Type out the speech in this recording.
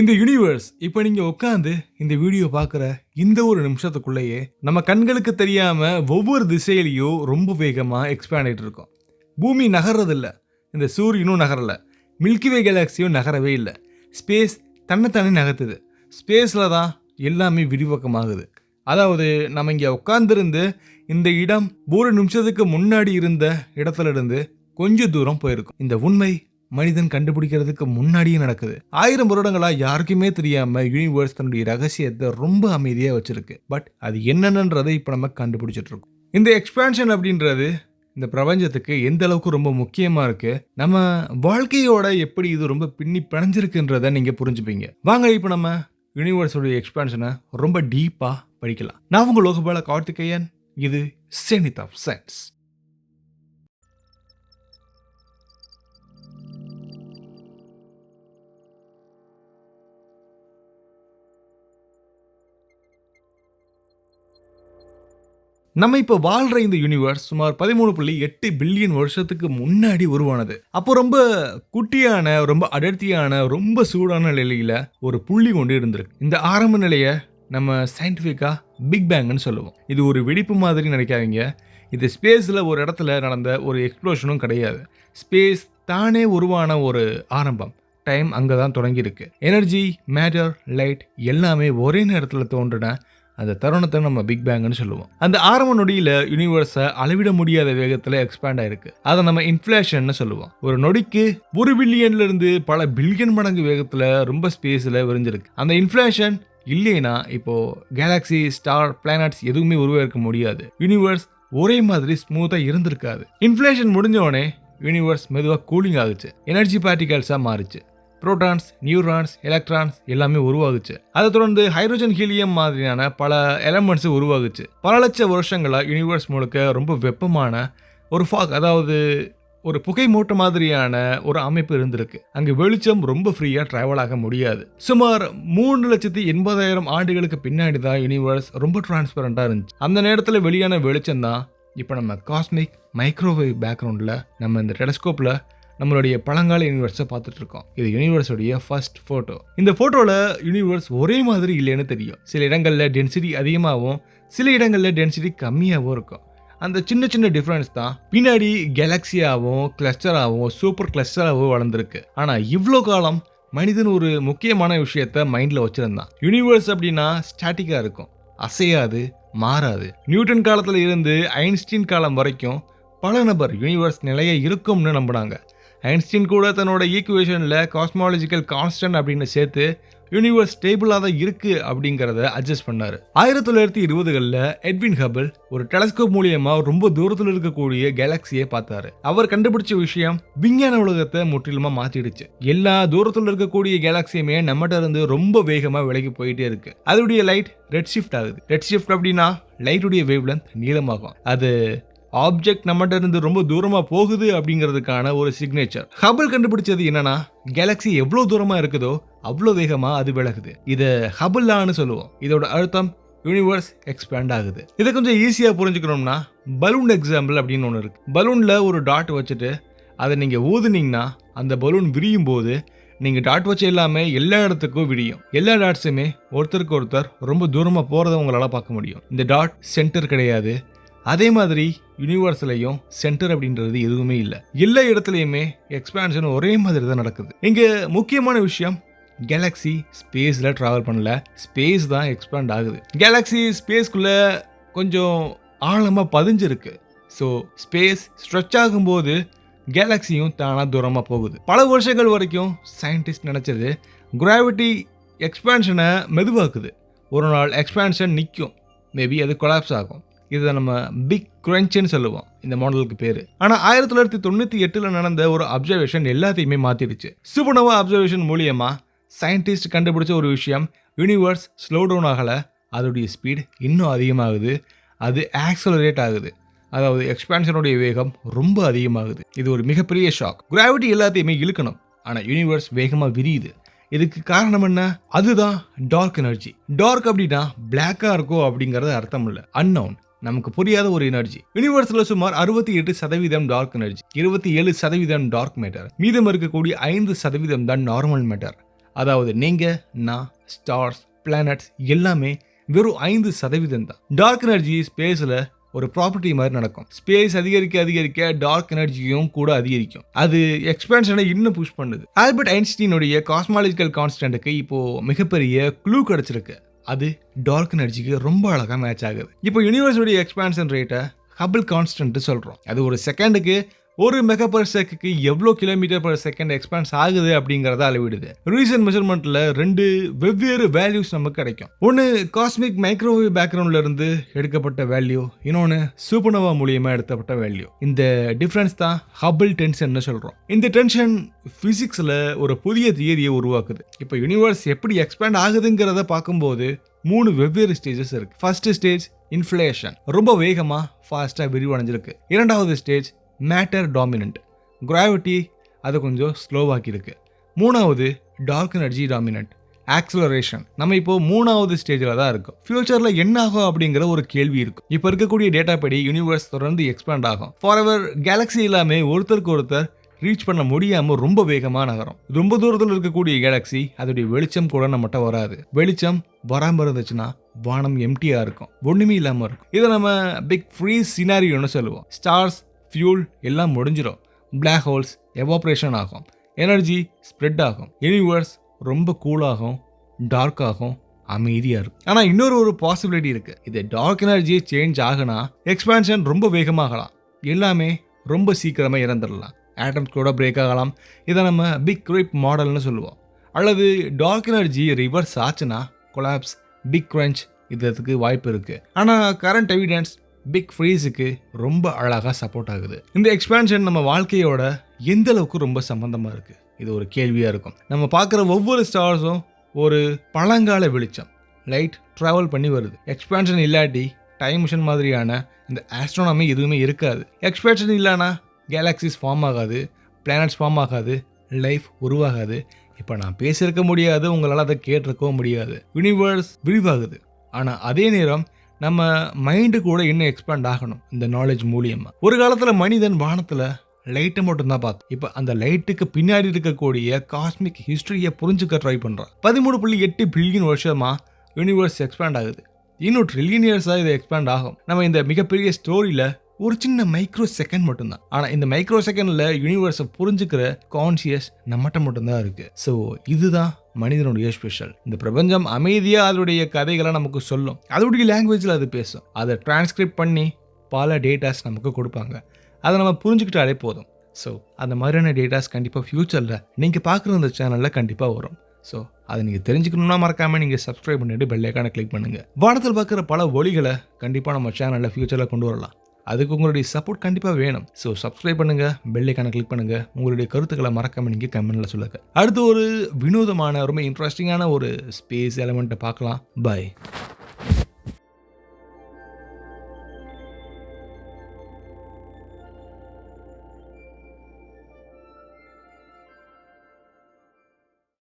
இந்த யூனிவர்ஸ் இப்போ நீங்க உட்காந்து இந்த வீடியோ பார்க்குற இந்த ஒரு நிமிஷத்துக்குள்ளேயே நம்ம கண்களுக்கு தெரியாம ஒவ்வொரு திசையிலையும் ரொம்ப வேகமா எக்ஸ்பேண்ட் ஆகிட்டு இருக்கோம். பூமி நகர்றதில்ல, இந்த சூரியனும் நகரல, மில்கிவே கேலாக்சியும் நகரவே இல்லை. ஸ்பேஸ் தன்னைத்தானே நகர்த்துது. ஸ்பேஸில் தான் எல்லாமே விரிவாக்கமாகுது. அதாவது நம்ம இங்கே உட்காந்துருந்து இந்த இடம் ஒரு நிமிஷத்துக்கு முன்னாடி இருந்த இடத்துல இருந்து கொஞ்சம் தூரம் போயிருக்கும். இந்த உண்மை மனிதன் கண்டுபிடிக்கிறதுக்கு முன்னாடியே நடக்குது. 1000 வருடங்களா யாருக்குமே தெரியாம யூனிவர்ஸ் தன்னுடைய ரகசியத்தை ரொம்ப அமைதியா வச்சிருக்கு. பட் அது என்னன்றதை இப்ப நம்ம கண்டுபிடிச்சிட்டு இருக்கோம். இந்த எக்ஸ்பான்ஷன் அப்படின்றது இந்த பிரபஞ்சத்துக்கு எந்த அளவுக்கு ரொம்ப முக்கியமா இருக்கு, நம்ம வாழ்க்கையோட எப்படி இது ரொம்ப பின்னி பிணைஞ்சிருக்குன்றத நீங்க புரிஞ்சுப்பீங்க. வாங்க இப்ப நம்ம யூனிவர்ஸோட எக்ஸ்பான்ஷனை ரொம்ப டீப்பா படிக்கலாம். நான் உங்க லோகபால கார்த்திகேயன். இது செனித் ஆஃப் சயின்ஸ். நம்ம இப்போ வாழ்ற இந்த யூனிவர்ஸ் சுமார் 13.8 பில்லியன் வருஷத்துக்கு முன்னாடி உருவானது. அப்போ ரொம்ப குட்டியான, ரொம்ப அடர்த்தியான, ரொம்ப சூடான நிலையில ஒரு புள்ளி கொண்டு இருந்திருக்கு. இந்த ஆரம்ப நிலையை நம்ம சயின்டிஃபிக்கா பிக் பேங்னு சொல்லுவோம். இது ஒரு வெடிப்பு மாதிரி நினைக்காதீங்க. இது ஸ்பேஸில் ஒரு இடத்துல நடந்த ஒரு எக்ஸ்ப்ளோஷனும் கிடையாது. ஸ்பேஸ் தானே உருவான ஒரு ஆரம்பம். டைம் அங்கே தான் தொடங்கியிருக்கு. எனர்ஜி, மேட்டர், லைட் எல்லாமே ஒரே நேரத்தில் தோன்றின அந்த தருணத்தை நம்ம பிக் பேங்னு சொல்லுவோம். அந்த ஆரம்ப நொடியில் யூனிவர்ஸை அளவிட முடியாத வேகத்தில் எக்ஸ்பேண்ட் ஆயிருக்கு. அதை நம்ம இன்ஃப்ளேஷன் சொல்லுவோம். ஒரு நொடிக்கு 1 பில்லியன்ல இருந்து பல பில்லியன் மடங்கு வேகத்தில் ரொம்ப ஸ்பேஸில் விரிஞ்சிருக்கு. அந்த இன்ஃப்ளேஷன் இல்லைன்னா இப்போ கேலாக்சி, ஸ்டார், பிளானட்ஸ் எதுவுமே உருவாக்க முடியாது. யூனிவர்ஸ் ஒரே மாதிரி ஸ்மூத்தா இருந்திருக்காது. இன்ஃப்ளேஷன் முடிஞ்ச உடனே யூனிவர்ஸ் மெதுவாக கூலிங் ஆகுச்சு. எனர்ஜி பார்ட்டிகல்ஸாக மாறிச்சு. புரோட்டான்ஸ், நியூரான்ஸ், எலக்ட்ரான்ஸ் எல்லாமே உருவாகுச்சு. அதை தொடர்ந்து ஹைட்ரோஜன், ஹீலியம் மாதிரியான பல எலமெண்ட்ஸ் உருவாகுச்சு. பல லட்ச வருஷங்களா யூனிவர்ஸ் முழுக்க ரொம்ப வெப்பமான ஒரு ஃபாக், அதாவது ஒரு புகை மூட்டை மாதிரியான ஒரு அமைப்பு இருந்திருக்கு. அங்கு வெளிச்சம் ரொம்ப ஃப்ரீயா டிராவல் ஆக முடியாது. சுமார் 3,80,000 ஆண்டுகளுக்கு பின்னாடி தான் யூனிவர்ஸ் ரொம்ப டிரான்ஸ்பரண்டா இருந்துச்சு. அந்த நேரத்தில் வெளியான வெளிச்சம் தான் இப்போ நம்ம காஸ்மிக் மைக்ரோவேவ் பேக்ரவுண்டில் நம்ம இந்த டெலஸ்கோப்பில் நம்மளுடைய பழங்கால யூனிவர்ஸை பார்த்துட்டு இருக்கோம். இது யூனிவர்ஸோடைய ஃபர்ஸ்ட் ஃபோட்டோ. இந்த ஃபோட்டோவில் யூனிவர்ஸ் ஒரே மாதிரி இல்லைன்னு தெரியும். சில இடங்களில் டென்சிட்டி அதிகமாகவும் சில இடங்களில் டென்சிட்டி கம்மியாகவும் இருக்கும். அந்த சின்ன சின்ன டிஃப்ரென்ஸ் தான் பின்னாடி கேலக்சியாகவும் கிளஸ்டராகவும் சூப்பர் கிளஸ்டராகவும் வளர்ந்துருக்கு. ஆனால் இவ்வளோ காலம் மனிதன் ஒரு முக்கியமான விஷயத்த மைண்டில் வச்சுருந்தான். யூனிவர்ஸ் அப்படின்னா ஸ்டாட்டிக்காக இருக்கும், அசையாது, மாறாது. நியூட்டன் காலத்தில் இருந்து ஐன்ஸ்டீன் காலம் வரைக்கும் பல நபர் யூனிவர்ஸ் நிலைய இருக்கும்னு நம்பினாங்க. ஐன்ஸ்டீன் கூட தன்னோட ஈக்குவேஷனில் காஸ்மாலஜிக்கல் கான்ஸ்டன்ட் அப்படின்னு சேர்த்து யூனிவர்ஸ் ஸ்டேபிளாக தான் இருக்கு அப்படிங்கிறத அட்ஜஸ்ட் பண்ணார். 1920களில் எட்வின் ஹபிள் ஒரு டெலஸ்கோப் மூலியமா ரொம்ப தூரத்தில் இருக்கக்கூடிய கேலக்சியை பார்த்தாரு. அவர் கண்டுபிடிச்ச விஷயம் விஞ்ஞான உலகத்தை முற்றிலுமா மாற்றிடுச்சு. எல்லா தூரத்தில் இருக்கக்கூடிய கேலக்சியுமே நம்மகிட்ட இருந்து ரொம்ப வேகமாக விலகி போயிட்டே இருக்கு. அதோடைய லைட் ரெட் ஷிஃப்ட் ஆகுது. ரெட் ஷிஃப்ட் அப்படின்னா லைட்டுடைய வேவ் லென்த் நீளமாகும். அது ஆப்ஜெக்ட் நம்மகிட்ட இருந்து ரொம்ப தூரமா போகுது அப்படிங்கிறதுக்கான ஒரு சிக்னேச்சர். ஹபிள் கண்டுபிடிச்சது என்னன்னா, கேலக்சி எவ்வளவு தூரமா இருக்குதோ அவ்வளோ வேகமா அது விலகுது. இதை ஹபிள் லான்னு சொல்லுவோம். இதோட அர்த்தம் யூனிவர்ஸ் எக்ஸ்பேண்ட் ஆகுது. இதை கொஞ்சம் ஈஸியா புரிஞ்சுக்கணும்னா பலூன் எக்ஸாம்பிள் அப்படின்னு ஒன்று இருக்கு. பலூன்ல ஒரு டாட் வச்சுட்டு அதை நீங்க ஊதுனீங்கன்னா அந்த பலூன் விரியும் போது நீங்க டாட் வச்சு எல்லாமே எல்லா இடத்துக்கும் விரியும். எல்லா டாட்ஸுமே ஒருத்தருக்கு ஒருத்தர் ரொம்ப தூரமா போறதை உங்களால பார்க்க முடியும். இந்த டாட் சென்டர் கிடையாது. அதே மாதிரி யூனிவர்ஸ்லையும் சென்டர் அப்படின்றது எதுவுமே இல்லை. எல்லா இடத்துலையுமே எக்ஸ்பான்ஷன் ஒரே மாதிரி தான் நடக்குது. இங்க முக்கியமான விஷயம், கேலக்சி ஸ்பேஸ்ல டிராவல் பண்ணல, ஸ்பேஸ் தான் எக்ஸ்பேண்ட் ஆகுது. கேலக்சி ஸ்பேஸ்க்குள்ள கொஞ்சம் ஆழமா பதிஞ்சிருக்கு. ஸோ ஸ்பேஸ் ஸ்ட்ரெச் ஆகும்போது கேலக்சியும் தானா தூரமா போகுது. பல வருஷங்கள் வரைக்கும் சயின்டிஸ்ட் நினைச்சது கிராவிட்டி எக்ஸ்பான்ஷனை மெதுவாக்குது. ஒரு நாள் எக்ஸ்பான்ஷன் நிற்கும், மேபி அது கொலாப்ஸ் ஆகும். இதை நம்ம பிக் கிரன்ச்னு சொல்லுவோம் இந்த மாடலுக்கு பேரு. ஆனால் 1998 நடந்த ஒரு அப்சர்வேஷன் எல்லாத்தையுமே மாத்திடுச்சு. சூப்பர்னோவா அப்சர்வேஷன் மூலியமா சயின்டிஸ்ட் கண்டுபிடிச்ச ஒரு விஷயம், யூனிவர்ஸ் ஸ்லோ டவுன் ஆகல, அதோடைய ஸ்பீட் இன்னும் அதிகமாகுது. அது ஆக்சலரேட் ஆகுது. அதாவது எக்ஸ்பான்ஷனுடைய வேகம் ரொம்ப அதிகமாகுது. இது ஒரு மிகப்பெரிய ஷாக். கிராவிட்டி எல்லாத்தையுமே இழுக்கணும், ஆனால் யூனிவர்ஸ் வேகமா விரியுது. இதுக்கு காரணம் என்ன? அதுதான் டார்க் எனர்ஜி. டார்க் அப்படின்னா பிளாக்கா இருக்கும் அப்படிங்கறது அர்த்தம் இல்லை, அன்னவுன், நமக்கு புரியாத ஒரு எனர்ஜி. யூனிவர்ஸ்ல சுமார் 68% டார்க் எனர்ஜி, 27% டார்க் மேட்டர், மீதம் இருக்கக்கூடிய 5% தான் நார்மல் மேட்டர். அதாவது நீங்க, நான், ஸ்டார்ஸ், பிளானட்ஸ் எல்லாமே வெறும் 5% தான். டார்க் எனர்ஜி ஸ்பேஸ்ல ஒரு ப்ராப்பர்ட்டி மாதிரி நடக்கும். ஸ்பேஸ் அதிகரிக்க டார்க் எனர்ஜியும் கூட அதிகரிக்கும். அது எக்ஸ்பான்ஷனை இன்னும் புஷ் பண்ணுது. ஆல்பர்ட் ஐன்ஸ்டீனுடைய காஸ்மாலஜிக்கல் கான்ஸ்டன்ட்டுக்கு இப்போ மிகப்பெரிய க்ளூ கிடைச்சிருக்கு. அது டார்க் எனர்ஜிக்கு ரொம்ப அழகா மேட்ச் ஆகுது. இப்போ யூனிவர்ஸோட எக்ஸ்பான்ஷன் ரேட்டை ஹபிள் கான்ஸ்டன்ட் சொல்றோம். அது ஒரு செகண்டுக்கு 1 மெகா பர் செகண்டுக்கு எவ்வளோ கிலோமீட்டர் பர் செகண்ட் எக்ஸ்பான்ஸ் ஆகுது அப்படிங்கிறத அளவிடுது. ரீசன்ட் மெஷர்மெண்ட்ல 2 வெவ்வேறு வேல்யூஸ் நமக்கு கிடைக்கும். ஒன்று காஸ்மிக் மைக்ரோவேவ் பேக்ரவுண்ட்ல இருந்து எடுக்கப்பட்ட வேல்யூ, இன்னொன்று சூப்பர்னோவா மூலியமா எடுக்கப்பட்ட வேல்யூ. இந்த டிஃபரன்ஸ் தான் ஹபிள் டென்ஷன் சொல்றோம். இந்த டென்ஷன் பிசிக்ஸ்ல ஒரு புதிய தியரியை உருவாக்குது. இப்போ யூனிவர்ஸ் எப்படி எக்ஸ்பேண்ட் ஆகுதுங்கிறத பார்க்கும்போது 3 வெவ்வேறு ஸ்டேஜஸ் இருக்கு. ஃபர்ஸ்ட் ஸ்டேஜ் இன்ஃப்ளேஷன், ரொம்ப வேகமா ஃபாஸ்டா விரிவடைஞ்சிருக்கு. இரண்டாவது ஸ்டேஜ் மேட்டர் டாமினன்ட், கிராவிட்டி அதை கொஞ்சம் ஸ்லோவாக்கியிருக்கு. மூணாவது டார்க் எனர்ஜி டாமினன்ட், ஆக்சலரேஷன். நம்ம இப்போ 3வது ஸ்டேஜில் தான் இருக்கும். ஃபியூச்சர்ல என்ன ஆகும் அப்படிங்கிற ஒரு கேள்வி இருக்கும். இப்போ இருக்கக்கூடிய டேட்டா படி யூனிவர்ஸ் தொடர்ந்து எக்ஸ்பேண்ட் ஆகும். ஃபார்எவர் கேலக்ஸி எல்லாமே ஒருத்தருக்கு ஒருத்தர் ரீச் பண்ண முடியாம ரொம்ப வேகமா நகரும். ரொம்ப தூரத்தில் இருக்கக்கூடிய கேலக்ஸி அதோடைய வெளிச்சம் கூட நம்மகிட்ட வராது. வெளிச்சம் வராம இருந்துச்சுன்னா வானம் எம்டியா இருக்கும், ஒண்ணுமே இல்லாம இருக்கும். இதை நம்ம பிக் ஃப்ரீஸ் சினாரியோன்னு சொல்லுவோம். ஸ்டார்ஸ், ஃபியூல் எல்லாம் முடிஞ்சிடும். பிளாக் ஹோல்ஸ் எவாப்ரேஷன் ஆகும், எனர்ஜி ஸ்ப்ரெட் ஆகும், யூனிவர்ஸ் ரொம்ப கூலாகும், டார்க் ஆகும், அமைதியா இருக்கும். ஆனா இன்னொரு பாசிபிலிட்டி இருக்கு. இது டார்க் எனர்ஜி சேஞ்ச் ஆகுனா எக்ஸ்பான்ஷன் ரொம்ப வேகமாகலாம், எல்லாமே ரொம்ப சீக்கிரமா இறந்துடலாம், ஆட்டம்ஸ் கூட பிரேக் ஆகலாம். இதை நம்ம பிக் ரிப் மாடல்னு சொல்லுவோம். அல்லது டார்க் எனர்ஜி ரிவர்ஸ் ஆச்சுன்னா கொலாப்ஸ், பிக் கிரன்ச் இதுக்கு வாய்ப்பு இருக்கு. ஆனா கரண்ட் எவிடன்ஸ் பிக் ஃப்ரீஸுக்கு ரொம்ப அழகாக சப்போர்ட் ஆகுது. இந்த எக்ஸ்பான்ஷன் நம்ம வாழ்க்கையோட எந்த அளவுக்கு ரொம்ப சம்பந்தமாக இருக்கு, இது ஒரு கேள்வியாக இருக்கும். நம்ம பார்க்குற ஒவ்வொரு ஸ்டார்ஸும் ஒரு பழங்கால வெளிச்சம், லைட் ட்ராவல் பண்ணி வருது. எக்ஸ்பான்ஷன் இல்லாட்டி டைம் மிஷன் மாதிரியான இந்த ஆஸ்ட்ரோனாமி எதுவுமே இருக்காது. எக்ஸ்பான்ஷன் இல்லைன்னா கேலக்சிஸ் ஃபார்ம் ஆகாது, பிளானட்ஸ் ஃபார்ம் ஆகாது, லைஃப் உருவாகாது. இப்போ நான் பேசியிருக்க முடியாது, உங்களால் அதை கேட்டிருக்கவும் முடியாது. யூனிவர்ஸ் விரிவாகுது, ஆனால் அதே நேரம் நம்ம மைண்டு கூட இன்னும் எக்ஸ்பேண்ட் ஆகணும் இந்த நாலேஜ் மூலியமா. ஒரு காலத்துல மனிதன் வானத்துல லைட்டை மட்டும் தான் பார்த்து, இப்போ அந்த லைட்டுக்கு பின்னாடி இருக்கக்கூடிய காஸ்மிக் ஹிஸ்டரியை புரிஞ்சுக்க ட்ரை பண்றான். 13.8 பில்லியன் வருஷமா யூனிவர்ஸ் எக்ஸ்பேண்ட் ஆகுது. இன்னும் ட்ரில்லியன் இயர்ஸா இது எக்ஸ்பேண்ட் ஆகும். நம்ம இந்த மிகப்பெரிய ஸ்டோரியில ஒரு சின்ன மைக்ரோ செகண்ட் மட்டும்தான். ஆனா இந்த மைக்ரோ செகண்ட்ல யூனிவர்ஸை புரிஞ்சுக்கிற கான்சியஸ் நம்மகிட்ட மட்டும்தான் இருக்கு. ஸோ இதுதான் மனிதனுடைய ஸ்பெஷல். இந்த பிரபஞ்சம் அமைதியா அதோடைய கதைகளை நமக்கு சொல்லும், அதோடைய லாங்குவேஜில் அது பேசும். அதை டிரான்ஸ்கிரிப்ட் பண்ணி பல டேட்டாஸ் நமக்கு கொடுப்பாங்க. அதை நம்ம புரிஞ்சுக்கிட்டாலே போதும். ஸோ அந்த மாதிரியான டேட்டாஸ் கண்டிப்பாக ஃபியூச்சரில் நீங்கள் பார்க்குற இந்த சேனலில் கண்டிப்பாக வரும். ஸோ அதை நீங்கள் தெரிஞ்சுக்கணும்னா மறக்காமல் நீங்கள் சப்ஸ்கிரைப் பண்ணிட்டு பெல் ஐக்கானை கிளிக் பண்ணுங்கள். வானத்தில் பார்க்குற பல ஒளிகளை கண்டிப்பாக நம்ம சேனலில் ஃபியூச்சரில் கொண்டு வரலாம். அதுக்கு உங்களுடைய சப்போர்ட் கண்டிப்பாக வேணும். ஸோ சப்ஸ்கிரைப் பண்ணுங்கள், பெல் ஐக்கானை கிளிக் பண்ணுங்கள். உங்களுடைய கருத்துக்களை மறக்காமல் நீங்கள் கமெண்ட்டில் சொல்லுங்கள். அடுத்து ஒரு வினோதமான ரொம்ப இன்ட்ரெஸ்டிங்கான ஒரு ஸ்பேஸ் எலமெண்ட்டை பார்க்கலாம். பை.